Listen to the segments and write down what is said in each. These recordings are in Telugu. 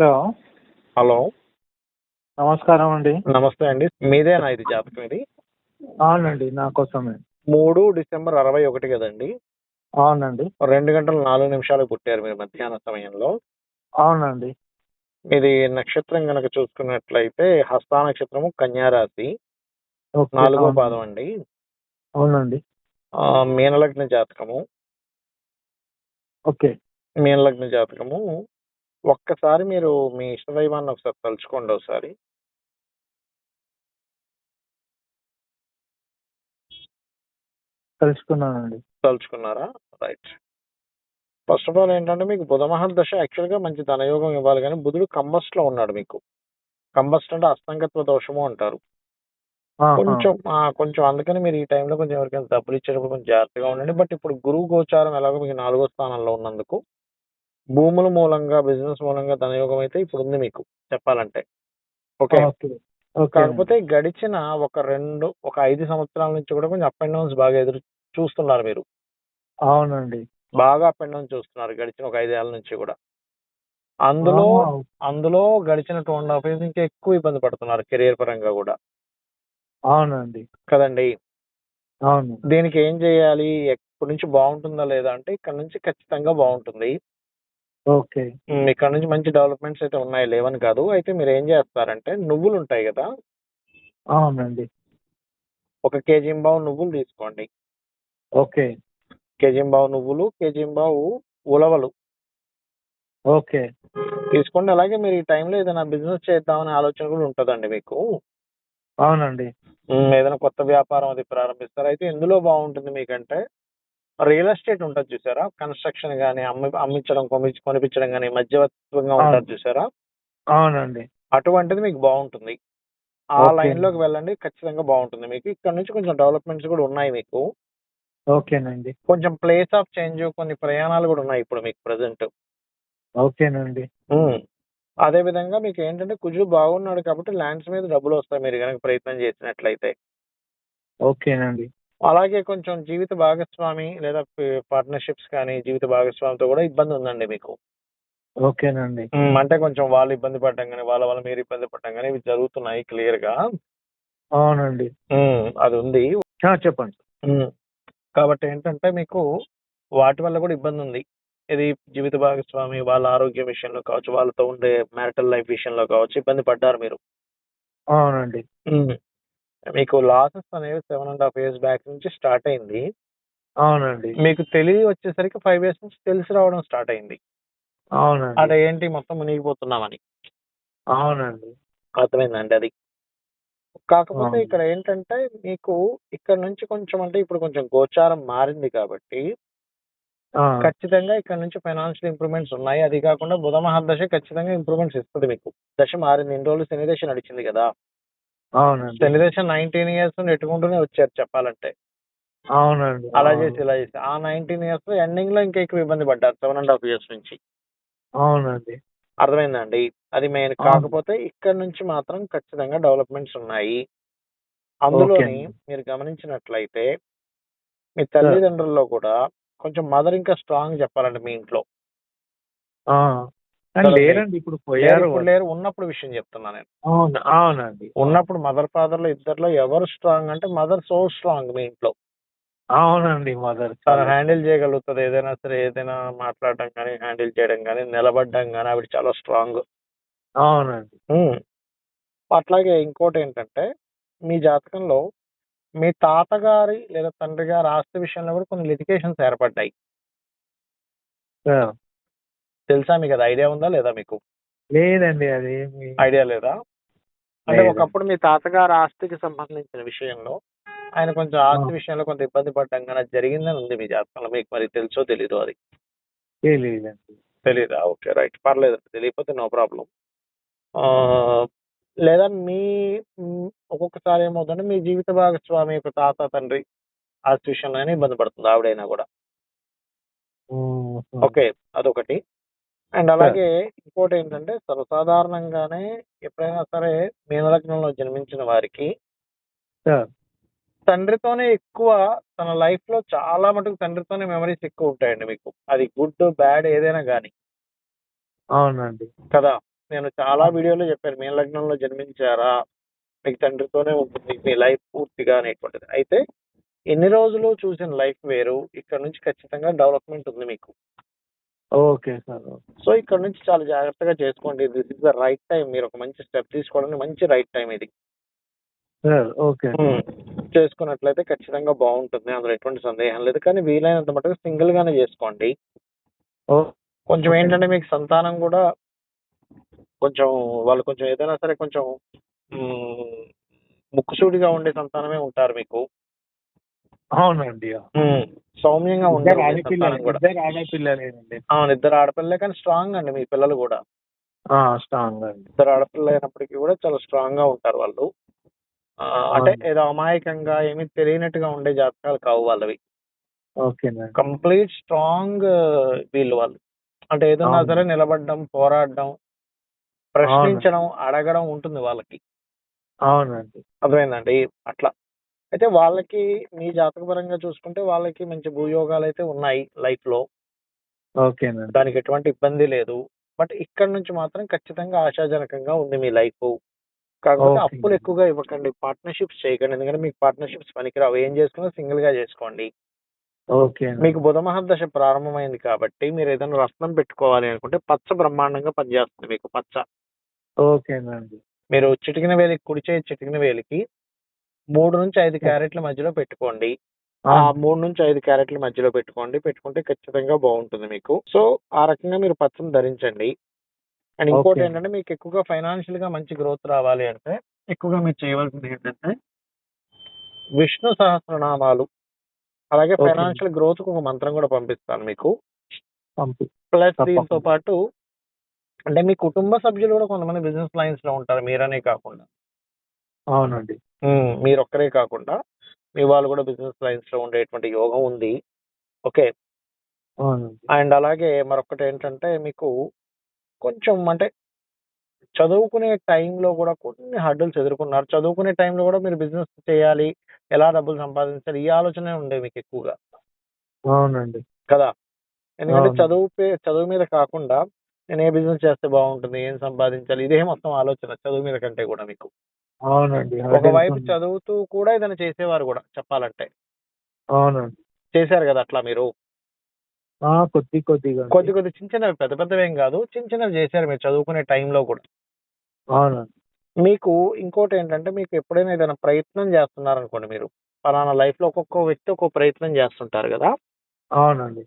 హలో! హలో! నమస్కారం అండి. నమస్తే అండి. మీదేనా ఇది జాతకం ఇది? అవునండి. నా కోసమే. 3 డిసెంబర్ 61 గదండీ! అవునండి. 2 గంటల 4 నిమిషాలకు పుట్టారు మీరు మధ్యాహ్న సమయంలో. అవునండి. మీది నక్షత్రం గనక చూసుకున్నట్లయితే హస్తా నక్షత్రము, కన్యా రాశి, ఓకే. 4వ అవునండి. పాదం అండి. అవునండి. మీనలగ్న జాతకము. ఓకే. మీనలగ్న జాతకము. ఒక్కసారి మీరు మీ ఇష్టదైవాన్ని ఒకసారి తలుచుకోండి ఒకసారి. తెలుసుకున్నానండి. తలుచుకున్నారా? రైట్. ఫస్ట్ ఆఫ్ ఆల్ ఏంటంటే మీకు బుధ మహర్దశ యాక్చువల్‌గా మంచి ధనయోగం ఇవ్వాలి గానీ బుధుడు కంబస్ట్‌లో ఉన్నాడు మీకు. కంబస్ట్ అంటే అస్తంగత్వ దోషము అంటారు. ఆహా! కొంచెం అందుకని మీరు ఈ టైంలో కొంచెం ఎవరికైనా డబ్బులిచ్చేటప్పుడు కొంచెం జాగ్రత్తగా ఉండండి. బట్ ఇప్పుడు గురువు గోచారం ఎలాగో మీకు 4వ స్థానంలో ఉన్నందుకు, భూముల మూలంగా, బిజినెస్ మూలంగా ధనయోగం అయితే ఇప్పుడుంది మీకు చెప్పాలంటే. ఓకే. ఓకే. కాకపోతే ఓకేనండి. గడిచిన ఒక 5 సంవత్సరాల నుంచి కూడా కొంచెం అప్ అండ్ డౌన్స్ బాగా చూస్తున్నారు మీరు. అవునండి. బాగా అప్ అండ్ డౌన్ చూస్తున్నారు గడిచిన ఒక 5 ఏళ్ల నుంచి కూడా. అందులో ఆహా! అందులో గడిచిన 2½ ఇయర్స్ నుంచి ఎక్కువ ఇబ్బంది పడుతున్నారు కెరియర్ పరంగా గూడా. అవునండి. కదండీ! అవును. దీనికి ఏం చేయాలి? ఎక్కడి నుంచి బావుంటుందా లేదా అంటే ఇక్కడ నుంచి ఖచ్చితంగా బావుంటుంది. ఓకే. ఇక్కడ నుంచి మంచి డెవలప్‌మెంట్స్ అయితే ఉన్నాయి లేవని కాదు. అయితే మీరేం చేస్తారంటే నువ్వులుంటాయి గదా! అవునండి. ఒక కేజీంబావు నువ్వులు తీసుకోండి. ఓకే. కేజీంబావు నువ్వులు, కేజీంబావు ఉలవలు ఓకే. తీసుకోండి. అలాగే మీరు ఈ టైంలో ఏదైనా బిజినెస్ చేద్దామనే ఆలోచన కూడా ఉంటదండి మీకు. అవునండి. ఏదైనా కొత్త వ్యాపారం అది ప్రారంభిస్తారు. అయితే ఎందులో బావుంటుంది మీకంటే రియల్ ఎస్టేట్ ఉంటది చూసారా? కన్‌స్ట్రక్షన్ గాని, అమ్మించడం, కొనిపించడం గాని మధ్యవర్తిత్వంగా అవును. ఉంటారు చూసారా? అవునండి. అటువంటిది మీకు బావుంటుంది. ఆ లైన్‌లోకి ఓకేనండి. వెళ్ళండి. ఖచ్చితంగా బావుంటుంది మీకు. ఇక్కడ నుంచి కొంచెం డెవలప్‌మెంట్స్ కూడా ఉన్నాయి మీకు. ఓకేనండి. కొంచెం ప్లేస్ ఆఫ్ చేంజ్ కొన్ని ప్రయాణాలు కూడా ఉన్నాయి ఇప్పుడు మీకు ప్రెజెంట్. ఓకేనండి. హ్మ్. అదే విధంగా మీకేంటంటే కుజుడు బాగున్నాడు కాబట్టి ల్యాండ్స్ మీద డబ్బులొస్తాయి మీరు గనక ప్రయత్నం చేసినట్లయితే. ఓకేనండి. అలాగే కొంచెం జీవిత భాగస్వామి లేదా పార్ట్నర్‌షిప్స్ కానీ, జీవిత భాగస్వామితో కూడా ఇబ్బందుందండి మీకు. ఓకేనండి. అంటే కొంచెం వాళ్ళు ఇబ్బంది పడడం గాని, వాళ్ళ వల్ల మీరు ఇబ్బంది పడడం గాని ఇవి జరుగుతున్నాయి క్లియర్‌గా. అవునండి. అదుంది. చెప్పండి. హ్మ్. కాబట్టి ఏంటంటే మీకు వాటి వల్ల కూడా ఇబ్బందుంది. ఇది జీవిత భాగస్వామి వాళ్ళ ఆరోగ్యం విషయంలో కావచ్చు, వాళ్ళతో ఉండే మ్యారిటల్ లైఫ్ విషయంలో కావచ్చు ఇబ్బంది పడ్డారు మీరు. అవునండి. హ్మ్. మీకు లాసెస్ అనేవి 7½ ఇయర్స్ బ్యాక్ నుంచి స్టార్ట్ అయింది. అవునండి. మీకు తెలివి వచ్చేసరికి 5 ఇయర్స్ నుంచి తెలిసి రావడం స్టార్ట్ అయింది. అవునండి. అదేంటి మొత్తం మునిగిపోతున్నామని. అవునండి. అర్థమైందండి అది. కాకపోతే అవును. ఇక్కడ ఏంటంటే మీకు ఇక్కడ నుంచి కొంచెం అంటే ఇప్పుడు కొంచెం గోచారం మారింది కాబట్టి ఆ! ఖచ్చితంగా ఇక్కడ నుంచి ఫైనాన్షియల్ ఇంప్రూవ్‌మెంట్స్ ఉన్నాయి. అది కాకుండా బుధ మహర్దశ ఖచ్చితంగా ఇంప్రూవ్‌మెంట్స్ ఇస్తది మీకు. దశ మారింది. ఇన్ని రోజులు శని దశ నడిచింది గదా! అవునండి. శని దశ 19 ఇయర్స్ నెట్టుకుంటూనే వచ్చారు చెప్పాలంటే. అవునండి. అలా అవును. చేసి, ఇలా చేసి. ఆ 19 ఇయర్స్‌లో ఎండింగ్‌లో ఇంకా ఎక్కువ ఇబ్బంది పడ్డారు 7½ ఇయర్స్ నుంచి. అవునండి. అర్థమైందా అండి? అది మెయిన్. అవును. కాకపోతే ఇక్కడి నుంచి మాత్రం ఖచ్చితంగా డెవలప్‌మెంట్స్ ఉన్నాయి. ఓకే అందులోని అండి. మీరు గమనించినట్లయితే మీ సార్. తల్లిదండ్రుల్లో కూడా కొంచెం మదర్ ఇంకా స్ట్రాంగ్ చెప్పాలంటే మీ ఇంట్లో. ఆ! కానీ కదండీ! లేరండి ఇప్పుడు లేరు పోయారు ఇప్పుడు వాళ్ళు. లేరు. ఉన్నప్పుడు విషయం చెప్తున్నా నేను. అవును. అవునండి. అవును. ఉన్నప్పుడు మదర్, ఫాదర్‌లో ఇద్దరిలో ఎవరు స్ట్రాంగ్ అంటే మదర్ సో స్ట్రాంగ్ మీ ఇంట్లో. అవునండి. మదర్ తను చాలా హ్యాండిల్ స్ట్రాంగ్. చేయగలుగుతది. ఏదైనా సరే ఏదైనా మాట్లాడడం గాని, హ్యాండిల్ చేయడం గాని, నిలబడడం గాని ఆవిడ చాలా స్ట్రాంగ్. అవునండి. హ్మ్. అట్లాగే ఇంకోటేంటంటే మీ జాతకంలో మీ తాతగారి లేదా తండ్రి గారి ఆస్తి విషయంలో కూడా కొన్ని లిటిగేషన్స్ ఏర్పడ్డాయి. సార్. తెలుసా మీకది ఐడియా ఉందా లేదా మీకు? లేదండి అదేమి ఐడియా లేదా? అంటే లేదండి. ఒకప్పుడు మీ తాతగారి ఆస్తికి సంబంధించిన విషయంలో ఆయన కొంచెం ఆ! ఆస్తి విషయంలో కొంత ఇబ్బంది పడడం గాని అది జరిగిందని ఉంది మీ జాతకంలో. మీకు మరి తెలుసో తెలీదో అది. తెలీదండి. తెలీదా? ఓకే. రైట్. పర్లేదండి. తెలియకపోతే నో ప్రాబ్లమ్. ఆహ్, లేదా ఒక్కొక్కసారి ఏమవుతుందంటే మీ జీవిత భాగస్వామి యొక్క తాత, తండ్రి ఆస్తి విషయంలోనే ఇబ్బంది పడుతుంది ఆవిడైనా గూడా. హుహు. ఓకే. అదొకటి. And sir. అలాగే ఇంకోటేంటంటే సర్వసాధారణంగానే ఎప్పుడైనా సరే మీనలగ్నంలో జన్మించిన వారికి సార్. తండ్రితోనే ఎక్కువ తన లైఫ్‌లో చాలా మటుకు తండ్రితోనే మెమోరీస్ ఎక్కువుంటాయండి మీకు. అది గుడ్, బ్యాడ్ ఏదైనా గాని. అవునండి. కదా! నేను చాలా వీడియోలో చెప్పాను. మీన లగ్నంలో జన్మించారా మీకు తండ్రితోనే ఉంటుంది మీ లైఫ్ పూర్తిగా అనేటువంటిది. అయితే ఎన్ని రోజులు చూసిన లైఫ్ వేరు. ఇక్కడ నుంచి ఖచ్చితంగా డెవలప్‌మెంట్ ఉంది మీకు. Okay sir. ఓకే. సో, ఇక్కడ నుంచి చాలా జాగ్రత్తగా చేసుకోండి. This is the right time. మీరు ఒక మంచి స్టెప్ తీసుకోవడానికి మంచి రైట్ టైమ్ ఇది. Sir okay. చేసుకున్నట్లయితే ఖచ్చితంగా బావుంటుంది. అందులో ఎటువంటి సందేహం లేదు. కానీ వీలైనంత మటుకు సింగిల్ గానే చేసుకోండి. కొంచెం ఓకే. ఏంటంటే మీకు సంతానం గూడా కొంచెం వాళ్ళు కొంచెం ఏదైనా సరే కొంచెం ముక్కుసూటిగా ఉండే సంతానమే ఉంటారు మీకు. అవునండి. సౌమ్యంగా ఉండే ఇద్దరు ఆడపిల్లలే. సంతానం గూడా. ఇద్దరు ఆడపిల్లలేనండి. అవును. ఇద్దరు ఆడపిల్లలే కానీ స్ట్రాంగ్ అండి మీ పిల్లలు గూడా. స్ట్రాంగ్ అండి. ఇద్దరు ఆడపిల్లలైనప్పటికీ గూడా చాలా స్ట్రాంగ్‌గా ఉంటారు వాళ్ళు. అంటే అవును. ఏదో అమాయకంగా ఏమీ తెలియనట్టుగా ఉండే జాతకాలు కావు వాళ్ళవి. ఓకేనండి. కంప్లీట్ స్ట్రాంగ్ వీళ్ళు వాళ్ళు. అంటే ఏదున్నా అవును. సరే నిలబడడం, పోరాడడం, అవునండి. ప్రశ్నించడం, అడగడం ఉంటుంది వాళ్ళకి. అవునండి. అర్థమైందండి? అట్లా. అయితే వాళ్ళకి మీ జాతక పరంగా చూసుకుంటే వాళ్ళకి మంచి భూయోగాలైతే ఉన్నాయి లైఫ్‌లో. ఓకేనండి. దానికి ఎటువంటి ఇబ్బంది లేదు. బట్ ఇక్కడి నుంచి మాత్రం ఖచ్చితంగా ఆశాజనకంగా ఉంది మీ లైఫు. కాకపోతే ఓకే. అప్పులు ఎక్కువగా ఇవ్వకండి. పార్ట్నర్‌షిప్స్ చేయకండి. ఎందుకంటే మీకు పార్ట్నర్‌షిప్స్ పనికిరావు. ఏం చేసుకున్నా సింగిల్‌గా చేసుకోండి. ఓకేనండి. మీకు బుధ మహర్దశ ప్రారంభమైంది కాబట్టి మీరేదైనా రత్నం పెట్టుకోవాలి అనుకుంటే పచ్చ బ్రహ్మాండంగా పనిచేస్తుంది మీకు పచ్చ. ఓకేనండి. మీరు చిటికెన వేలికి కుడి చేయి చిటికెన వేలికి 3-5 క్యారెట్ల మధ్యలో పెట్టుకోండి. ఆ 3-5 క్యారెట్ల మధ్యలో పెట్టుకోండి. పెట్టుకుంటే ఖచ్చితంగా బావుంటుంది మీకు. సో, ఆ రకంగా మీరు పచ్చని ధరించండి. And okay. ఇంకోటేంటంటే మీకు ఎక్కువగా ఫైనాన్షియల్‌గా మంచి గ్రోత్ రావాలి అంటే ఎక్కువగా మీరు చేయవలసిందేంటంటే విష్ణు సహస్రనామాలు అలాగే ఓకే. ఫైనాన్షియల్ గ్రోత్‌కి ఒక మంత్రం కూడా పంపిస్తాను మీకు. పంపి ప్లస్ దీంతో తప్పకుండా. పాటు అంటే మీ కుటుంబ సభ్యులు కూడా కొంతమంది బిజినెస్ లైన్స్‌లో ఉంటారు మీరనే కాకుండా. అవునండి. మీరొక్కరే కాకుండా మీ వాళ్ళు కూడా బిజినెస్ లైన్స్‌లో ఉండేటువంటి యోగం ఉంది. ఓకే. అవునండి. అండ్ అలాగే మరొకటేంటంటే మీకు కొంచెం అంటే చదువుకునే టైంలో కూడా కొన్ని హర్డిల్స్ ఎదుర్కొన్నారు. చదువుకునే టైంలో కూడా మీరు బిజినెస్ చేయాలి, ఎలా డబ్బులు సంపాదించాలి ఈ ఆలోచనే ఉండేవి మీకెక్కువగా. అవునండి. కదా! ఎందుకంటే అవును. చదువు మీద కాకుండా నేను ఏ బిజినెస్ చేస్తే బావుంటుంది, ఏం సంపాదించాలి ఇదే మొత్తం ఆలోచన చదువు మీద కంటే కూడా మీకు. అవునండి. హర్డిల్స్ ఒకవైపు ఉన్నాయి. చదువుతూ కూడా ఏదైనా చేసేవారు గూడా చెప్పాలంటే. అవునండి. చేశారు గదా! అట్లా మీరు. కొద్దిగా అండి. కొద్ది కొద్ది చిన్న చిన్నవి పెద్ద పెద్దవేం గాదు. చిన్న చిన్నవి జేశారు మీరు చదువుకునే టైంలో గూడా. అవునండి. మీకు ఇంకోటేంటంటే మీకు ఎప్పుడైనా ఏదైనా ప్రయత్నం జేస్తున్నారనుకోండి మీరు. పలానా లైఫ్‌లో ఒక్కొక్క వ్యక్తి ఒక్కో ప్రయత్నం జేస్తుంటారు గదా! అవునండి.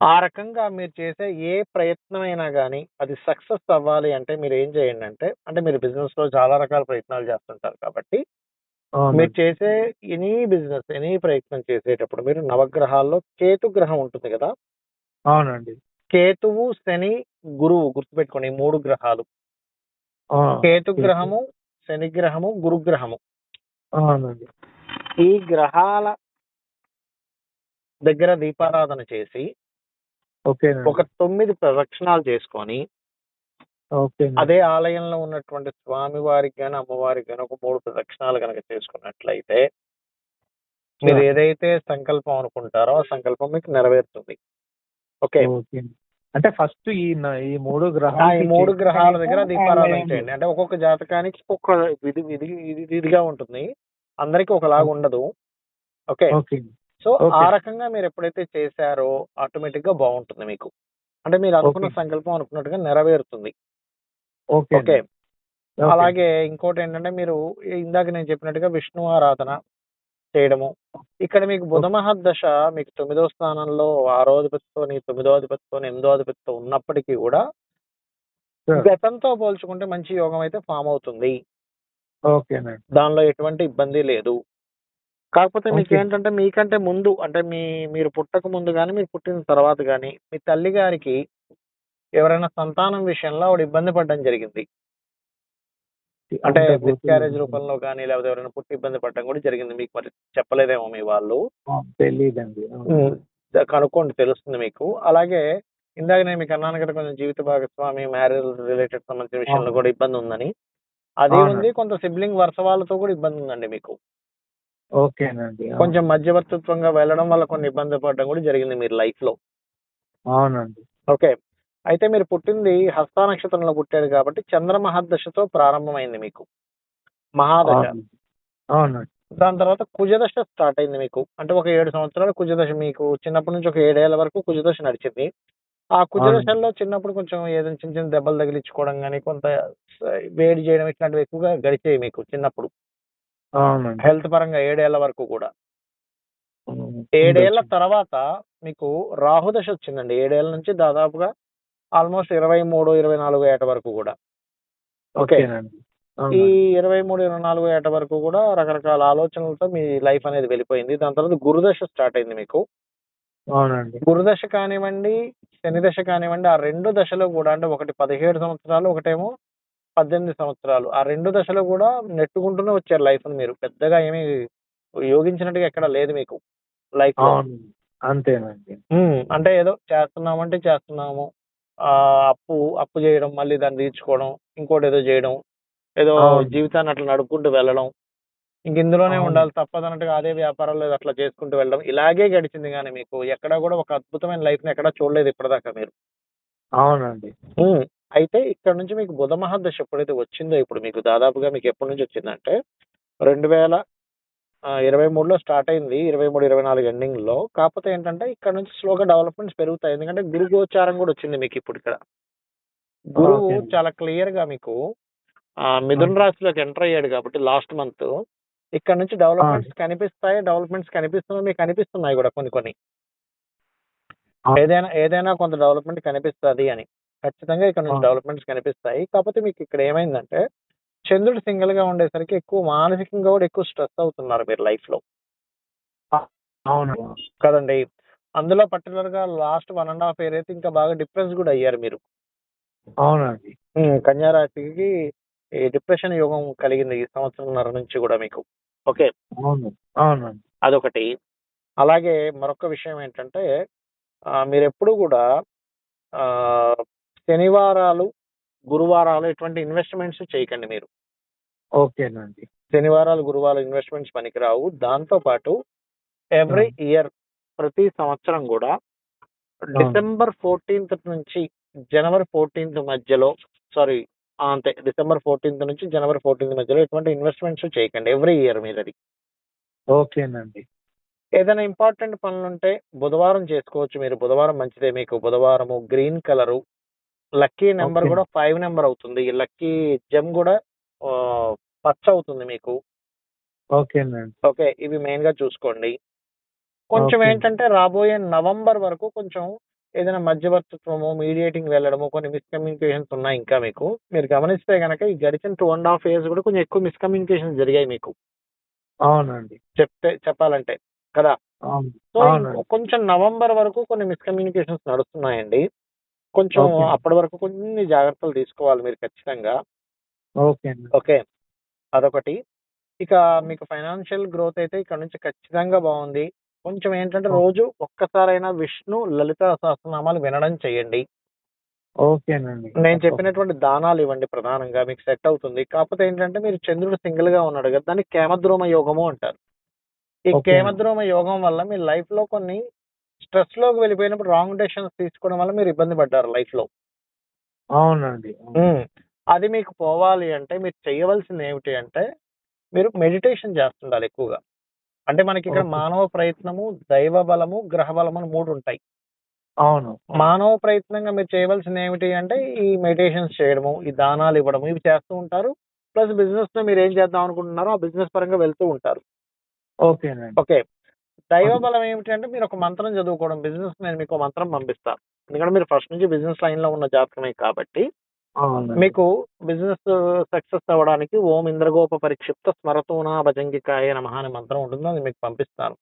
ఆ రకంగా మీరు చేసే ఏ ప్రయత్నమైనా గాని అది సక్సెస్ అవ్వాలి అంటే మీరేం చేయండంటే అంటే మీరు బిజినెస్‌లో చాలా రకాల ప్రయత్నాలు జేస్తుంటారు కాబట్టి మీరు అవునండి. చేసే ఎనీ ప్రయత్నం చేసేటప్పుడు మీరు నవగ్రహాల్లో కేతు గ్రహం ఉంటుంది గదా! అవునండి. కేతువు, శని, గురువు గుర్తుపెట్టుకోండి ఈ 3 గ్రహాలు. ఆ! కేతు కేతు. గ్రహము, శని గ్రహము, గురుగ్రహము. అవునండి. ఈ గ్రహాల దగ్గర దీపారాధన చేసి ఒక ఓకేనండి. 9 ప్రదక్షిణాలు చేసుకొని ఓకేనండి. అదే ఆలయంలో ఉన్నటువంటి స్వామివారికి గాని, అమ్మవారికి గాని ఒక 3 ప్రదక్షిణాలు గనక చేసుకున్నట్లయితే మీరు ఆ! ఏదైతే సంకల్పం అనుకుంటారో ఆ సంకల్పం మీకు నెరవేరుతుంది. ఓకే. ఓకే. అంటే ఫస్ట్ ఈ 3 ఈ గ్రహాలకి 3 చేసిన గ్రహాల తర్వాత దగ్గర దీపారాధన ఆలయంలో. చేయండి. అంటే ఒక్కొక్క జాతకానికి ఒక్కొక్క విధిగా ఉంటుంది. అందరికి ఒకలాగా ఉండదు. ఓకే. ఓకే. సో, ఆ ఓకే. రకంగా మీరెప్పుడైతే చేశారో ఆటోమేటిక్‌గా బావుంటుంది మీకు. అంటే మీరు అనుకున్న ఓకే. సంకల్పం అనుకున్నట్టుగా నెరవేరుతుంది. ఓకే. ఓకేనండి. ఓకే. అలాగే ఇంకోటేంటంటే మీరు ఇందాక నేను చెప్పినట్టుగా విష్ణు ఆరాధన చేయడము. ఇక్కడ మీకు బుధ ఓకే. మహర్దశ మీకు 9వ స్థానంలో 6వ అధిపతితోని, 9వ అధిపతితోని, 8వ అధిపతితో ఉన్నప్పటికీ గూడా సార్. గతంతో పోల్చుకుంటే మంచి యోగం అయితే ఫార్మ్ అవుతుంది. ఓకేనండి. దానిలో ఎటువంటి ఇబ్బంది లేదు. కాకపోతే ఓకే. మీకేంటంటే మీకంటే ముందు అంటే మీరు పుట్టక ముందు గాని, మీరు పుట్టిన తర్వాత గాని, మీ తల్లిగారికి ఎవరైనా సంతానం విషయంలో ఆవిడ ఇబ్బంది పడడం జరిగింది. అంటే అంటే మిస్‌క్యారేజ్ గుర్తులేదు. రూపంలో గాని, లేకపోతే ఎవరైనా పుట్టి ఇబ్బంది పడడం కూడా జరిగింది. మీకు మరి చెప్పలేదేమో మీ వాళ్ళు. తెలీదండి. అవును. హ్మ్. కనుక్కోండి తెలుస్తుంది మీకు. అలాగే ఇందాక నేను మీకన్నాను కదా! కొంచెం జీవిత భాగస్వామి, మ్యారేజ్ రిలేటెడ్ సంబంధించిన విషయంలో అవును. కూడా ఇబ్బందుందని. అది ఉంది. అవునండి. కొంత సిబ్లింగ్ వరుస వాళ్ళతో కూడా ఇబ్బందుందండి మీకు. ఓకేనండి. కొంచెం మధ్యవర్తిత్వంగా వెళ్ళడం వల్ల కొన్ని ఇబ్బంది పడడం కూడా జరిగింది మీరు లైఫ్‌లో. అవునండి. ఓకే. అయితే మీరు పుట్టింది హస్త నక్షత్రంలో పుట్టారు కాబట్టి చంద్ర మహర్దశతో ప్రారంభమైంది మీకు మహాదశ. అవును. అవునండి. దాని తర్వాత కుజదశ స్టార్ట్ అయింది మీకు. అంటే ఒక 7 సంవత్సరాలు కుజదశ మీకు చిన్నప్పటి నుంచి ఒక 7 ఏళ్ల వరకు కుజదశ నడిచింది. ఆ అవునండి. కుజదశల్లో చిన్నప్పుడు కొంచెం ఏదైనా చిన్న చిన్న దెబ్బలు తగిలించుకోవడం గాని, కొంత వేడి చేయడం ఇట్లాంటివి ఎక్కువగా గడిచాయి మీకు చిన్నప్పుడు. అవునండి. హెల్త్ పరంగా 7 ఏళ్ల వరకు కూడా. హ్మ్. 7 ఏళ్ల ఉండొచ్చు. తర్వాత మీకు రాహుదశ వచ్చిందండి. 7 ఏళ్ల నుంచి దాదాపుగా ఆల్మోస్ట్ 23, 24 ఏట వరకు కూడా. ఓకే. ఓకేనండి. ఈ అవునండి. 23, 24 ఏట వరకు కూడా రకరకాల ఆలోచనలతో మీ లైఫ్ అనేది వెళ్ళిపోయింది. దాని తర్వాత గురుదశ స్టార్ట్ అయింది మీకు. అవునండి. గురుదశ కానివ్వండి, శని దశ కానివ్వండి, ఆ 2 దశలు కూడా అంటే ఒకటి 17 సంవత్సరాలు, ఒకటేమో 18 సంవత్సరాలు. ఆ 2 దశలు కూడా నెట్టుకుంటూనే వచ్చారు లైఫ్‌ని మీరు. పెద్దగా ఏమి యోగించినట్టుగా ఎక్కడ లేదు మీకు లైఫ్‌లో. అవును. అంతేనండి. అంటే ఏదో చేస్తున్నామంటే చేస్తున్నాము. అప్పు జేయడం, మళ్ళీ దాన్ని తీర్చుకోవడం, ఇంకోటేదో జేయడం, ఏదో అవును. జీవితాన్ని అట్లా నడుపుకుంటూ వెళ్ళడం. ఇంక ఇందులోనే అవును. ఉండాలి తప్పదన్నట్టుగా అదే వ్యాపారాల్లో అట్లా చేసుకుంటూ వెళ్ళడం. ఇలాగే గడిచింది గానీ మీకు ఎక్కడా గూడా ఒక అద్భుతమైన లైఫ్‌ని ఎక్కడా చూడలేదు ఇప్పటిదాకా మీరు. అవునండి. హ్మ్. అయితే ఇక్కడ నుంచి మీకు బుధ మహర్దశ ఎప్పుడైతే వచ్చిందో ఇప్పుడు మీకు దాదాపుగా మీకు ఎప్పటి నుంచి వచ్చిందంటే 2023లో స్టార్ట్ అయింది. 23, 24 ఎండింగ్‌లో. కాకపోతే ఏంటంటే ఇక్కడ నుంచి స్లోగా డెవలప్‌మెంట్స్ పెరుగుతాయి. ఎందుకంటే గురు గోచారం గూడా వచ్చింది మీకిప్పుడు ఇక్కడ. గురువు ఓకే. చాలా క్లియర్‌గా మీకు ఆ! మిథున రాశిలోకి ఎంటర్ అయ్యాడు కాబట్టి లాస్ట్ మంత్ ఇక్కడ నుంచి ఆ! డెవలప్‌మెంట్స్ కనిపిస్తాయి. డెవలప్‌మెంట్స్ కనిపిస్తున్నాయి. మీకు కనిపిస్తున్నాయి గూడా కొన్ని కొన్ని. ఆ! ఏదైనా కొంత డెవలప్‌మెంట్ కనిపిస్తది అని. ఖచ్చితంగా ఇక్కడ ఆ! నుంచి డెవలప్‌మెంట్స్ కనిపిస్తాయి. కాకపోతే మీకు ఇక్కడ ఏమైందంటే చంద్రుడు సింగిల్‌గా ఉండేసరికి ఎక్కువ మానసికంగా గూడా ఎక్కువ స్ట్రెస్ అవుతున్నారు మీరు లైఫ్‌లో. ఆ! అవును. కదండీ! అందులో పర్టిక్యులర్‌గా లాస్ట్ 1 ½ ఇయర్ అయితే ఇంకా బాగా డిప్రెస్ గూడా అయ్యారు మీరు. అవునండి. కన్యా రాశికి ఈ డిప్రెషన్ యోగం కలిగింది ఈ సంవత్సరంన్నర నుంచి గూడా మీకు. ఓకే. అవును. అవునండి. అదొకటి. అలాగే మరొక విషయం ఏంటంటే మీరెప్పుడు గూడా ఆహ్, శనివారాలు, గురువారాలు ఎటువంటి ఇన్వెస్ట్‌మెంట్స్ చేయకండి మీరు. ఓకేనండి. శనివారాలు, గురువారాలు ఇన్వెస్ట్‌మెంట్స్ పనికిరావు. దాంతో పాటు ఆ! ఎవ్రీ ఇయర్ ప్రతి సంవత్సరం గూడా ఆ! డిసెంబర్ 14థ్ నుంచి జనవరి 14థ్ మధ్యలో సారీ అంతే. డిసెంబర్ 14థ్ నుంచి జనవరి 14థ్ మధ్యలో ఎటువంటి ఇన్వెస్ట్‌మెంట్స్ చేయకండి. ఎవ్రీ ఇయర్ మీరది. ఓకేనండి. ఏదైనా ఇంపార్టెంట్ పనులుంటే బుధవారం చేసుకోవచ్చు మీరు. బుధవారం మంచిదే మీకు. బుధవారము green colour lucky number okay. గూడా 5 నంబర్ అవుతుంది. లక్కీ జెమ్ గూడా పచ్చ అవుతుంది మీకు. ఓకేనండి. ఓకే. ఇవి మెయిన్‌గా చూసుకోండి. కొంచెం ఓకే. ఏంటంటే రాబోయే నవంబర్ వరకు కొంచెం ఏదైనా మధ్యవర్తిత్వము, మీడియేటింగ్ వెళ్ళడము, కొన్ని మిస్‌కమ్యూనికేషన్స్ ఉన్నాయి ఇంకా మీకు. మీరు గమనిస్తే గనక ఈ గడిచిన 2 ½ ఇయర్స్ గూడా కొంచెం ఎక్కువ మిస్‌కమ్యూనికేషన్స్ జరిగాయి మీకు. అవునండి. చెప్పాలంటే. కదా! అవును. సో, అవునండి. కొంచెం నవంబర్ వరకు కొన్ని మిస్‌కమ్యూనికేషన్స్ నడుస్తున్నాయండి. కొంచెం ఓకే. అప్పటి వరకు కొన్ని జాగ్రత్తలు తీసుకోవాలి మీరు ఖచ్చితంగా. ఓకేనండి. ఓకే. అదొకటి. ఇక మీకు ఫైనాన్షియల్ గ్రోత్ అయితే ఇక్కడ నుంచి ఖచ్చితంగా బావుంది. కొంచెం ఏంటంటే ఓ రోజు ఒక్కసారైనా విష్ణు, లలిత సహస్రనామాలు వినడం చేయండి. ఓకేనండి. నేను తప్పకుండా. చెప్పినటువంటి దానాలివ్వండి ప్రధానంగా మీకు సెట్ అవుతుంది. కాకపోతే ఏంటంటే మీరు చంద్రుడు సింగిల్‌గా ఉన్నాడు గదా! దాన్ని కేమద్రోమ యోగము అంటారు. ఈ ఓకేనండి. కేమద్రోమ యోగం వల్ల మీ లైఫ్‌లో కొన్ని స్ట్రెస్‌లోకి వెళ్ళిపోయినప్పుడు రాంగ్ డెసిషన్స్ తీసుకోవడం వల్ల మీరు ఇబ్బంది పడ్డారు లైఫ్‌లో. అవునండి. అవును. హ్మ్. అది మీకు పోవాలి అంటే మీరు చేయవలసింది ఏమిటి అంటే మీరు మెడిటేషన్ చేస్తుండాలి ఎక్కువగా. అంటే మనకిక్కడ ఓకే. మానవ ప్రయత్నము, దైవ బలము, గ్రహ బలం అని 3 ఉంటాయి. అవును. మానవ ప్రయత్నంగా మీరు చేయవలసిందేమిటి అంటే, ఈ మెడిటేషన్స్ చేయడము, ఈ దానాలివ్వడము ఇవి చేస్తూ ఉంటారు. ప్లస్ బిజినెస్‌లో మీరేం చేద్దాం అనుకుంటున్నారో, ఆ బిజినెస్ పరంగా వెళ్తూ ఉంటారు. ఓకేనండి. ఓకే. దైవ అవును. బలం ఏమిటి అంటే, మీరొక మంత్రం చదువుకోవడం. బిజినెస్ నేను మీకో మంత్రం పంపిస్తాను. ఎందుకంటే మీరు ఫస్ట్ నుంచి బిజినెస్ లైన్‌లో ఉన్న జాతకమే కాబట్టి, అవునండి. మీకు బిజినెస్ సక్సెస్ అవ్వడానికి ఓం ఇంద్రగోప పరిక్షిప్త స్మరతూనా భజంగికాయ నమః అనే మంత్రం ఉంటుంది. అది మీకు పంపిస్తాను.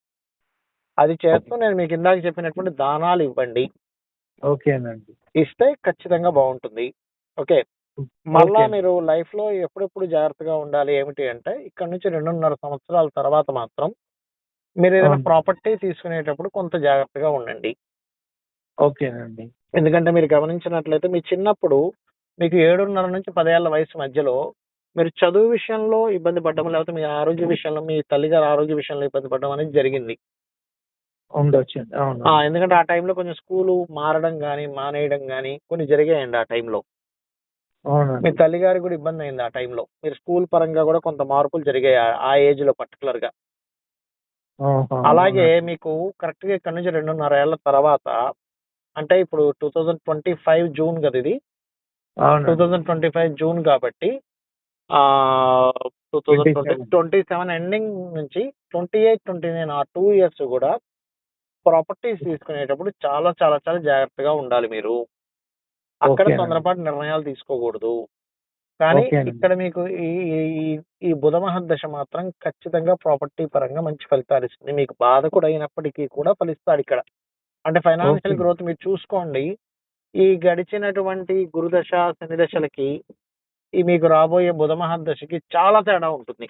అది ఓకే. చేస్తూ నేను మీకు ఇందాక చెప్పినటువంటి దానాలివ్వండి. ఓకేనండి. ఇస్తే ఖచ్చితంగా బావుంటుంది. ఓకే. హ్మ్. మళ్ళా ఓకేనండి. మీరు లైఫ్‌లో ఎప్పుడెప్పుడు జాగ్రత్తగా ఉండాలి ఏమిటి అంటే, ఇక్కడి నుంచి 2.5 సంవత్సరాల తర్వాత మాత్రం మీరేదైనా అవును. ప్రాపర్టీ తీసుకునేటప్పుడు కొంత జాగ్రత్తగా ఉండండి. ఓకేనండి. ఎందుకంటే మీరు గమనించినట్లయితే మీ చిన్నప్పుడు మీకు 7.5-10 ఏళ్ల వయసు మధ్యలో మీరు చదువు విషయంలో ఇబ్బంది పడ్డం, లేకపోతే మీ ఆరోగ్య విషయంలో మీ తల్లిగారి ఆరోగ్య విషయంలో ఇబ్బంది పడడం అనేది జరిగింది. ఉండొచ్చండి. అవును. ఎందుకంటే ఆ టైంలో కొంచెం స్కూలు మారడం గానీ, మానేయడం గానీ కొన్ని జరిగాయండి ఆ టైంలో. మీ అవునండి. తల్లిగారికి కూడా ఇబ్బందయింది ఆ టైంలో. మీరు స్కూల్ పరంగా కూడా కొంత మార్పులు జరిగాయి ఆ ఏజ్‌లో పర్టిక్యులర్‌గా. ఆహా! అలాగే అవునండి. మీకు కరెక్ట్‌గా ఇక్కడి నుంచి 2.5 ఏళ్ల తర్వాత అంటే ఇప్పుడు 2025 జూన్ గదా ఇది. అవునండి. 2025 జూన్ కాబట్టి ఆహ్, 2020 27. 27 ఎండింగ్ నుంచి 28, 29 ఆ 2 ఇయర్స్ గూడా ప్రాపర్టీస్ తీసుకునేటప్పుడు చాలా, చాలా, చాలా జాగ్రత్తగా ఉండాలి మీరు. అక్కడ ఓకేనండి. తొందరపాటు నిర్ణయాలు తీసుకోకూడదు. కానీ ఓకేనండి. ఇక్కడ మీకు ఈ ఈ ఈ ఈ బుధ మహర్దశ మాత్రం ఖచ్చితంగా ప్రాపర్టీ పరంగా మంచి ఫలితాలిస్తుంది. మీకు బాధకుడైనప్పటికీ కూడా ఫలిస్తాడిక్కడ. అంటే ఓకే. ఫైనాన్షియల్ గ్రోత్ మీరు చూసుకోండి. ఈ గడిచినటువంటి గురుదశ, శని దశలకి ఈ మీకు రాబోయే బుధ మహర్దశకి చాలా తేడా ఉంటుంది.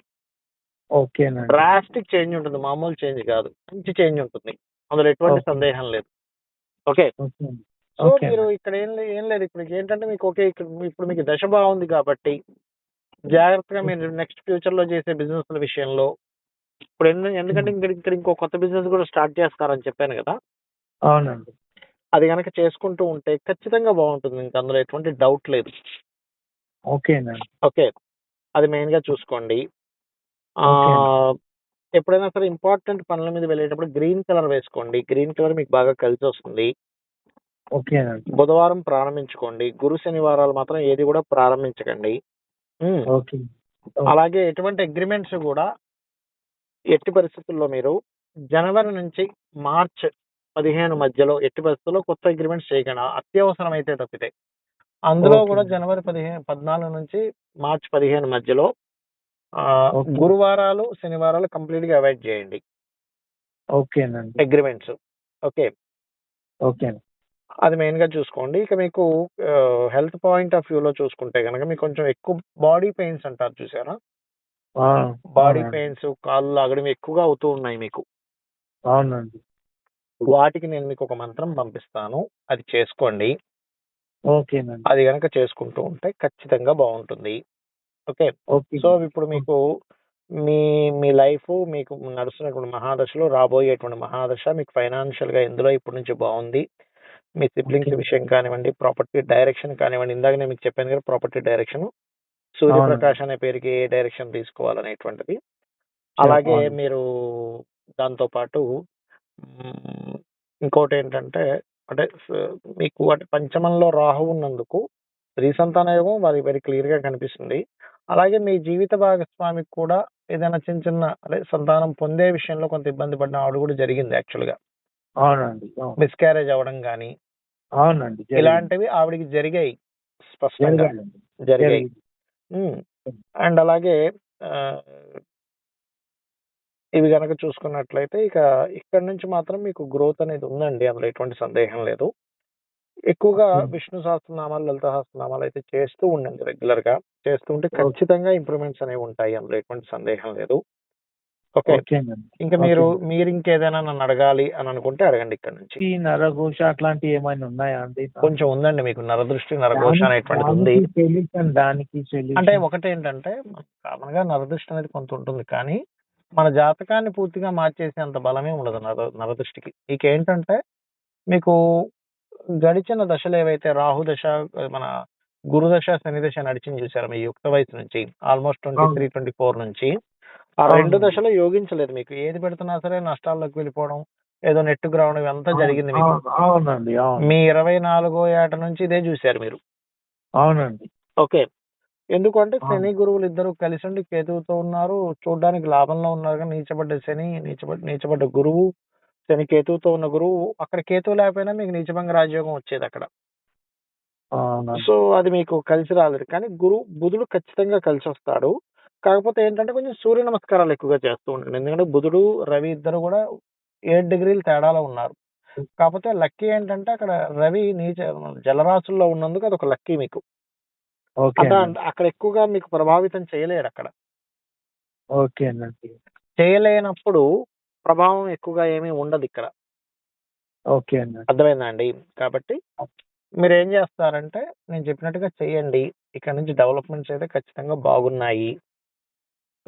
ఓకేనండి. డ్రాస్టిక్ చేంజ్ ఉంటుంది. మామూలు చేంజ్ కాదు. మంచి చేంజ్ ఉంటుంది. అందులో ఎటువంటి ఓకే. సందేహం లేదు. ఓకే. ఓకే. సో, మీరు ఓకేనండి. ఇక్కడ ఏం లేదు. ఇప్పుడికేంటంటే మీకు ఓకే. ఇప్పుడు మీకు దశ బావుంది కాబట్టి జాగ్రత్తగా ఓకే. మీరు నెక్స్ట్ ఫ్యూచర్‌లో చేసే బిజినెస్‌ల విషయంలో ఇప్పుడు ఎందుకంటే హ్మ్. ఇక్కడ ఇంకో కొత్త బిజినెస్ కూడా స్టార్ట్ చేస్తారని చెప్పాను గదా! అవునండి. అది గనక చేసుకుంటూ ఉంటే ఖచ్చితంగా బావుంటుంది. ఇంక అందులో ఎటువంటి డౌట్ లేదు. ఓకేనండి. ఓకే. అది మెయిన్‌గా చూసుకోండి. ఓకేనండి. ఆహ్, ఎప్పుడైనా సరే ఇంపార్టెంట్ పనుల మీద వెళ్ళేటప్పుడు గ్రీన్ కలర్ వేసుకోండి. గ్రీన్ కలర్ మీకు బాగా కలిసొస్తుంది. ఓకేనండి. బుధవారం ప్రారంభించుకోండి. గురు, శనివారాలు మాత్రం ఏది గూడా ప్రారంభించకండి. హ్మ్. ఓకే. ఓకే. అలాగే ఎటువంటి అగ్రీమెంట్స్ గూడా ఎట్టి పరిస్థితుల్లో మీరు జనవరి నుంచి మార్చ్ 15 మధ్యలో ఎట్టి పరిస్థితుల్లో కొత్త అగ్రీమెంట్స్ చేయకండి. అత్యవసరమైతే తప్పితే. అందులో ఓకే. గూడా జనవరి 14 నుంచి మార్చ్ 15 మధ్యలో ఓకే. గురువారాలు, శనివారాలు కంప్లీట్‌గా అవాయిడ్ చేయండి ఓకేనండి. అగ్రీమెంట్స్. ఓకే. ఓకేనండి. అది మెయిన్‌గా చూసుకోండి. ఇక మీకు హెల్త్ పాయింట్ ఆఫ్ వ్యూలో చూసుకుంటే గనక మీకు కొంచెం ఎక్కువ బాడీ పెయిన్స్ అంటారు చూసారా? ఆ! బాడీ అవునండి. పెయిన్స్, కాళ్ళు లాగడం ఎక్కువగా అవుతూ ఉన్నాయి మీకు. అవునండి. వాటికి నేను మీకొక మంత్రం పంపిస్తాను. అది చేసుకోండి. ఓకేనండి. అది గనక చేసుకుంటూ ఉంటే ఖచ్చితంగా బావుంటుంది. ఓకే. ఓకే. సో, ఇప్పుడు మీకు మీ మీ లైఫు మీకు నడుస్తున్నటువంటి మహాదశలో రాబోయేటువంటి మహాదశ మీకు ఫైనాన్షియల్‌గా ఎందులో ఇప్పటి నుంచి బావుంది. మీ ఓకే. సిబ్లింగ్స్ విషయం కానివ్వండి, ప్రాపర్టీ డైరెక్షన్ కానివ్వండి. ఇందాక నేను మీకు చెప్పాను కదా! Property direction. అవునండి. సూర్యప్రకాష్ అనే పేరుకి ఏ డైరెక్షన్ తీసుకోవాలనేటువంటిది. అలాగే అవును. మీరు దాంతో పాటు హ్మ్. ఇంకోటేంటంటే అంటే మీకు అంటే పంచమంలో రాహు ఉన్నందుకు స్త్రీ సంతాన యోగం వెరీ వెరీ క్లియర్‌గా కనిపిస్తుంది. అలాగే మీ జీవిత భాగస్వామికి కూడా ఏదైనా చిన్న చిన్న అదే సంతానం పొందే విషయంలో కొంత ఇబ్బంది పడిన ఆవిడ కూడా జరిగింది యాక్చువల్‌గా. అవునండి. అవును. మిస్‌క్యారేజ్ అవ్వడం గాని, అవునండి. జరిగింది. ఇలాంటివి ఆవిడకి జరిగాయి స్పష్టంగా. జరగాలండి. జరిగాయి. జరిగింది. హ్మ్. అండ్ అలాగే ఆహ్, ఇవి గనక చూసుకున్నట్లయితే ఇక ఇక్కడి నుంచి మాత్రం మీకు గ్రోత్ అనేది ఉందండి. అందులో ఎటువంటి సందేహం లేదు. ఎక్కువగా ఓకే. విష్ణు సహస్రనామాలు, లలిత సహస్రనామాలు అయితే చేస్తూ ఉండండి రెగ్యులర్‌గా. చేస్తూ ఉంటే ఓకే. ఖచ్చితంగా ఇంప్రూవ్‌మెంట్స్ అనేవి ఉంటాయి. అందులో ఎటువంటి సందేహం లేదు. ఓకే. ఓకేనండి. ఇంక ఓకే. మీరింకేదైనా నన్ను అడగాలి అని అనుకుంటే అడగండి ఇక్కడి నుంచి. ఈ నరఘోష అట్లాంటివి ఏమైనా ఉన్నాయా అండి నాకు? కొంచెం ఉందండి మీకు నరదృష్టి, నరఘోష దానికి అనేటువంటిది ఉంది. దానికి సొల్యూషన్ దానికి అంటే సొల్యూషన్. ఒకటేంటంటే కామన్‌గా నరదృష్టి అనేది కొంత ఉంటుంది. కానీ మన జాతకాన్ని పూర్తిగా మార్చేసేంత బలమే ఉండదు నరదృష్టికి. మీకేంటంటే మీకు గడిచిన దశలేవైతే రాహు దశ, మన గురుదశ, శని దశ నడిచింది చూసారా మీ యుక్త వయసు నుంచి ఆల్‌మోస్ట్ 23, అవును. 24 నుంచి ఆ 2 అవునండి. దశలు యోగించలేదు మీకు. ఏది పెడుతున్నా సరే నష్టాల్లోకి వెళ్ళిపోవడం, ఏదో నెట్టుకు రావడం ఇదంతా అవును. జరిగింది మీకు. అవును. అవునండి. అవును. మీ 24 ఏట నుంచి ఇదే చూసారు మీరు. అవునండి. ఓకే. ఎందుకంటే అవును. శని, గురువులిద్దరూ కలిసుండి కేతువుతో ఉన్నారు. చూడ్డానికి లాభంలో ఉన్నారు గానీ నీచబడ్డ శని, నీచబడ్డ గురువు, శని కేతువుతో ఉన్న గురువు అక్కడ కేతువు లేకపోయినా మీకు నీచభంగ రాజయోగం వచ్చేదక్కడ. అవునండి. సో, అది మీకు కలిసి రాలేదు. కానీ బుధుడు ఖచ్చితంగా కలిసొస్తాడు. కాకపోతే ఏంటంటే కొంచెం సూర్య నమస్కారాలు ఎక్కువగా చేస్తూ ఉండండి. ఎందుకంటే బుధుడు, రవి ఇద్దరు గూడా 7 డిగ్రీల తేడాలో ఉన్నారు. కాపోతే లక్కీ ఏంటంటే అక్కడ రవి జలరాశుల్లో ఉన్నందుకు అదొక లక్కీ మీకు. ఓకేనండి. అక్కడ ఎక్కువగా మీకు ప్రభావితం చేయలేడక్కడ. ఓకేనండి. చేయలేనప్పుడు ప్రభావం ఎక్కువగా ఏమీ ఉండదిక్కడ. ఓకేనండి. అర్థమైందా అండి? కాబట్టి మీరేం జేస్తారంటే నేను చెప్పినట్టుగా చేయండి. ఇక్కడి నుంచి డెవలప్‌మెంట్స్ అయితే ఖచ్చితంగా బాగున్నాయి.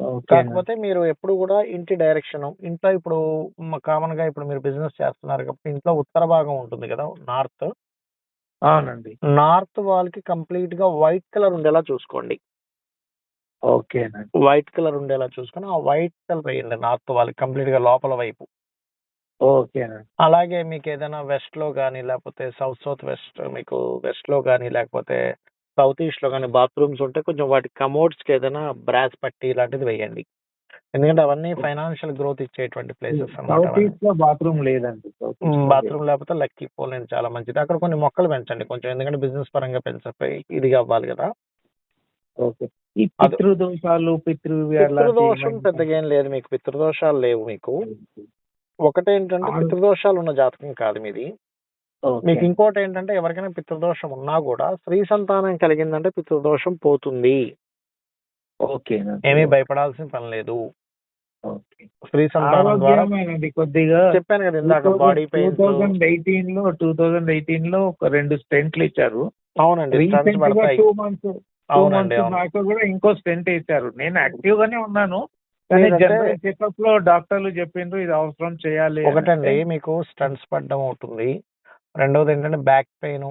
ఓకే. కాకపోతే మీరు ఎప్పుడు కూడా ఇంటి డైరెక్షన్ ఇంట్లో ఇప్పుడు కామన్ గా ఇప్పుడు మీరు బిజినెస్ చేస్తున్నారు కాబట్టి ఇంట్లో ఉత్తర భాగం ఉంటుంది కదా నార్త్. అవునండి. నార్త్ వాల్ కి కంప్లీట్ గా వైట్ కలర్ ఉండేలా చూసుకోండి. ఓకేనండి. వైట్ కలర్ ఉండేలా చూసుకొని ఆ వైట్ కలర్ వేయండి నార్త్ వాల్ కంప్లీట్ గా లోపల వైపు. ఓకేనండి. అలాగే మీకు ఏదైనా వెస్ట్ లో కానీ లేకపోతే సౌత్ వెస్ట్ మీకు వెస్ట్ లో కానీ లేకపోతే సౌత్ ఈస్ట్ లో కానీ బాత్రూమ్స్ ఉంటే కొంచెం వాటి కమోడ్స్ కి ఏదైనా బ్రాస్ పట్టి ఇలాంటిది వేయండి. ఎందుకంటే అవన్నీ ఫైనాన్షియల్ గ్రోత్ ఇచ్చేటువంటి ప్లేసెస్ అన్నమాట సౌత్ ఈస్ట్ లో బాత్రూమ్ లేదండి. సౌత్ ఈస్ట్ లో లేదు. బాత్రూమ్ లేకపోతే లక్కీ పోలేదు చాలా మంచిది. అక్కడ కొన్ని మొక్కలు పెంచండి కొంచెం, ఎందుకంటే బిజినెస్ పరంగా పెంచకపోయి ఇదిగా అవ్వాలి కదా. ఓకే. ఈ అది పితృదోషాలు పితృదోషం పెద్దగా ఏం లేదు మీకు, పితృదోషాలు లేవు మీకు. ఒకటేంటంటే ఆ- పితృదోషాలు ఉన్న జాతకం కాదు మీది. ఓకే. మీకు ఇంకోటి ఏంటంటే ఎవరికైనా పితృదోషం ఉన్నా కూడా స్త్రీ సంతానం కలిగిందంటే పితృదోషం పోతుంది. ఓకేనండి. ఏమీ భయపడాల్సిన పని లేదు. ఓకే. స్త్రీ సంతానం ద్వారా ఆరోగ్యమేనండి కొద్దిగా చెప్పాను కదా ఇందాక, బాడీ పెయిన్స్. 2018 లో ఒక 2 స్టెంట్లు ఇచ్చారు. అవునండి, స్టంట్స్ రీసెంట్ గా పడతాయి. 2 మంత్స్ అవునండి, అవును. బ్యాక్ కూడా ఇంకో స్టెంట్ వేశారు. నేను యాక్టివ్ గానే ఉన్నాను, కానీ మీరంటే జనరల్ చెకప్ లో డాక్టర్లు చెప్పిండ్రు ఇది అవసరం చేయాలి అని ఒకటండి అంటే. మీకు స్టంట్స్ పడడం అవుతుంది. రెండవది ఏంటంటే బ్యాక్ పెయిన్,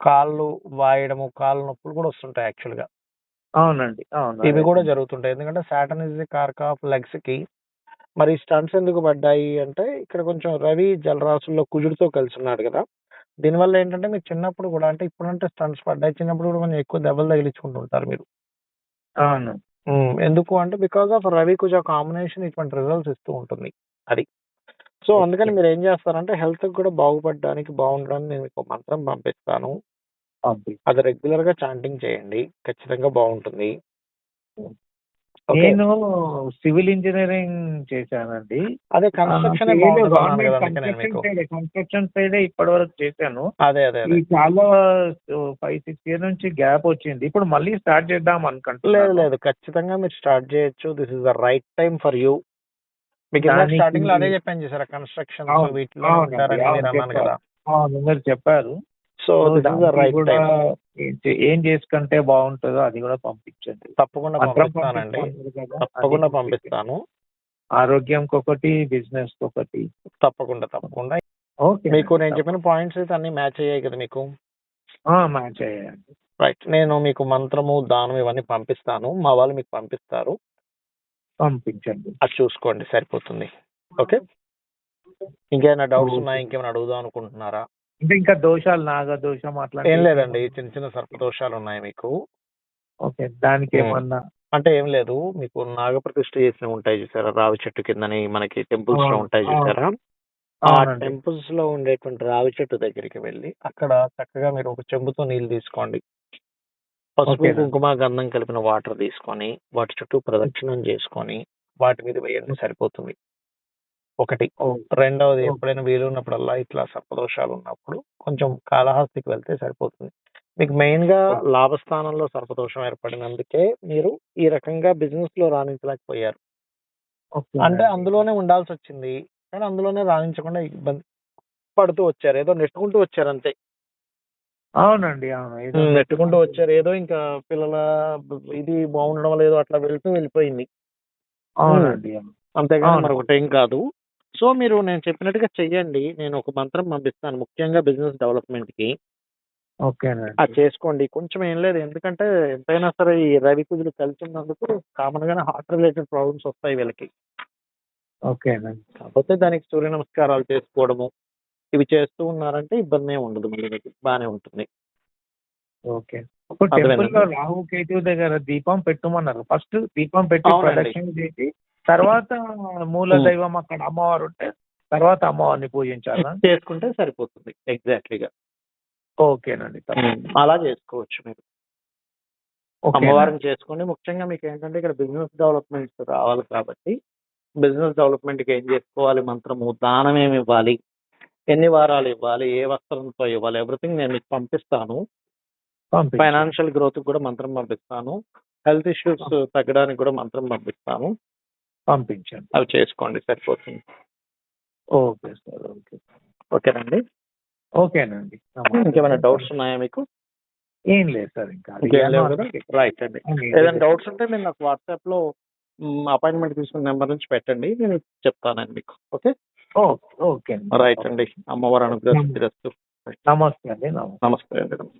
కాళ్ళు వాయడము, కాళ్ళు నొప్పులు కూడా వస్తుంటాయి యాక్చువల్ గా. అవునండి. అవును. ఇవి అదే. కూడా జరుగుతుంటాయి, ఎందుకంటే Saturn is the cork of legs కి. మరి స్టంట్స్ ఎందుకు పడ్డాయి అంటే ఇక్కడ కొంచెం రవి జలరాశుల్లో కుజుడితో కలిసి ఉన్నాడు కదా. దీనివల్ల ఏంటంటే మీరు చిన్నప్పుడు కూడా, అంటే ఇప్పుడంటే స్టంట్స్ పడ్డాయి, చిన్నప్పుడు కూడా కొంచెం ఎక్కువ దెబ్బలు తగిలించుకుంటుంటారు మీరు. అవును. ఎందుకు అంటే because of Ravi Kuja combination ఇటువంటి రిజల్ట్స్ ఇస్తూ ఉంటుంది అది. సో అందుకని ఓకే. మీరు ఏం చేస్తారంటే హెల్త్ కూడా బాగుపడడానికి బాగుండడానికి నేను మీకు మంత్రం పంపిస్తాను. పంపి. అది రెగ్యులర్ గా చాంటింగ్ చేయండి, ఖచ్చితంగా బాగుంటుంది. ఓకే. నేను సివిల్ ఇంజనీరింగ్ చేశానండి. అదే కన్స్ట్రక్షన్ బాగుంటుంది అన్నాను కదా, అందుకే నేను మీకు. కన్స్ట్రక్షన్ సైడే ఇప్పటి వరకు చేశాను. అదే అదే ఈ అదే చాలా 5-6 ఇయర్ నుంచి గ్యాప్ వచ్చింది. ఇప్పుడు మళ్ళీ స్టార్ట్ చేద్దాం లేదు అనుకుంటున్నాను. లేదు, ఖచ్చితంగా మీరు స్టార్ట్ చేయొచ్చు. This is the right time for you. మీకు ఇందాక దానికి స్టార్టింగ్ లో అదే చెప్పాను చూసారా, కన్స్ట్రక్షన్స్ అవును. వీటిలో అవునండి. ఉంటారని అవును మీరు అన్నాను చెప్పారు. కదా. అవును మీరు చెప్పారు. So so this is the దానికి రైట్ కూడా టైం. ఏం చేసుకుంటే బాగుంటుందో అది కూడా పంపించండి. తప్పకుండా మంత్రం పంపిస్తానండి, పంపిస్తాను కదా, అది తప్పకుండా పంపించండి. పంపిస్తాను. ఆరోగ్యంకి ఒకటి, బిజినెస్ ఒకటి. తప్పకుండా తప్పకుండా. ఓకే. మీకు నేను చెప్పిన పాయింట్స్ అయితే అన్ని మ్యాచ్ అయ్యాయి కదా మీకు. మ్యాచ్ అయ్యాయండి. రైట్, నేను మీకు మంత్రము దానం ఇవన్నీ పంపిస్తాను, మా వాళ్ళు మీకు పంపిస్తారు. పంపించండి. అది చూసుకోండి సరిపోతుంది. ఓకే. ఇంకేమైనా డౌట్స్ ఓకే. ఉన్నాయా, ఇంకేమైనా అడుగుదాం అనుకుంటున్నారా? అంటే ఇంకా దోషాలు, నాగదోషం ఏం అట్లాంటివి లేదండి, ఏమన్నా? చిన్న చిన్న సర్పదోషాలు ఉన్నాయి మీకు. ఓకే. దానికి ఉమ్. ఏమన్నా? అంటే ఏం లేదు, మీకు నాగప్రతిష్ఠ చేసినవి ఉంటాయి చూసారా, రావి చెట్టు కిందని మనకి టెంపుల్స్ లో ఉంటాయి చూసారా. ఆ అవునండి. టెంపుల్స్ లో ఉండేటువంటి రావి చెట్టు దగ్గరికి వెళ్ళి అక్కడ చక్కగా మీరు ఒక చెంబుతో నీళ్లు తీసుకోండి. పసుపు ఓకేనండి. కుంకుమ గంధం కలిపిన వాటర్ తీసుకొని వాటి చుట్టూ ప్రదక్షిణం చేసుకొని వాటి మీద వేయండి, సరిపోతుంది. ఒకటి. రెండవది, ఎప్పుడైనా వీలు ఉన్నప్పుడల్లా ఇట్లా సర్పదోషాలు ఉన్నప్పుడు కొంచెం కాళహస్తికి వెళ్తే సరిపోతుంది. మీకు మెయిన్ గా లాభస్థానంలో సర్పదోషం ఏర్పడినందుకే మీరు ఈ రకంగా బిజినెస్ లో రాణించలేకపోయారు. అంటే అందులోనే ఉండాల్సి వచ్చింది, కానీ అందులోనే రాణించకుండా ఇబ్బంది పడుతూ వచ్చారు, ఏదో నెట్టుకుంటూ వచ్చారు అంతే. అవునండి. అవును. ఏదో నెట్టుకుంటూ వచ్చారు, ఏదో ఇంకా పిల్లల ఇది బాగుండడం లేదు, అట్లా వెళ్ళిపోయింది. అవునండి. అవును. అంతేగాని అవును. మరొకటి ఏం కాదు. సో మీరు నేను చెప్పినట్టుగా చెయ్యండి, నేను ఒక మంత్రం పంపిస్తాను ముఖ్యంగా బిజినెస్ డెవలప్మెంట్ కి. ఓకేనండి. అది చేసుకోండి, కొంచెం ఏం లేదు, ఎందుకంటే ఎంతైనా సరే ఈ రవి కుజులు కలిసి ఉన్నందుకు కామన్ గానే హార్ట్ రిలేటెడ్ ప్రాబ్లమ్స్ వస్తాయి వీళ్ళకి. ఓకేనండి. కాకపోతే దానికి సూర్య నమస్కారాలు చేసుకోవడము ఇవి చేస్తూ ఉన్నారంటే ఇబ్బంది ఏమి ఉండదు, మళ్ళీ మీకు బాగానే ఉంటుంది. ఓకే. ఒక టెంపుల్ లో రాహు కేతు దగ్గర దీపం పెట్టమన్నారు. ఫస్ట్ దీపం పెట్టి అవునండి. ప్రదక్షిణ చేసి తర్వాత మూల దైవం అక్కడ అమ్మవారు ఉంటే తర్వాత అమ్మవారిని పూజించాలా? చేసుకుంటే సరిపోతుంది ఎగ్జాక్ట్లీగా. ఓకేనండి. అలా చేసుకోవచ్చు మీరు. అమ్మవారిని చేసుకోండి. ముఖ్యంగా మీకు ఏంటంటే ఇక్కడ బిజినెస్ డెవలప్మెంట్ రావాలి కాబట్టి బిజినెస్ డెవలప్మెంట్ కి ఏం చేసుకోవాలి, మంత్రము దానం ఏమి ఇవ్వాలి, ఎన్ని వారాలు ఇవ్వాలి, ఏ వస్త్రంతో ఇవ్వాలి, ఎవ్రీథింగ్ నేను మీకు పంపిస్తాను. ఫైనాన్షియల్ గ్రోత్ కూడా మంత్రం పంపిస్తాను, హెల్త్ ఇష్యూస్ తగ్గడానికి కూడా మంత్రం పంపిస్తాను. పంపించండి. అవి చేసుకోండి సరిపోతుంది. Okay sir. ఓకే. ఓకేనండి. ఓకేనండి. ఇంకేమైనా డౌట్స్ ఉన్నాయా మీకు? ఏం లేదు సార్ ఇంకా ఇంకేం అడిగాను లేవు కదా, అందుకే. రైట్ అండి. ఏం ఏదైనా లేదు. డౌట్స్ ఉంటే మీరు నాకు వాట్సాప్లో అపాయింట్మెంట్ తీసుకున్న నెంబర్ నుంచి పెట్టండి, నేను చెప్తానండి మీకు. ఓకే, ఓకే ఓకే అండి. రైట్ అండి. అమ్మవారు అనుగ్రహిస్తూ. నమస్తే అండి. నమస్తే అండి.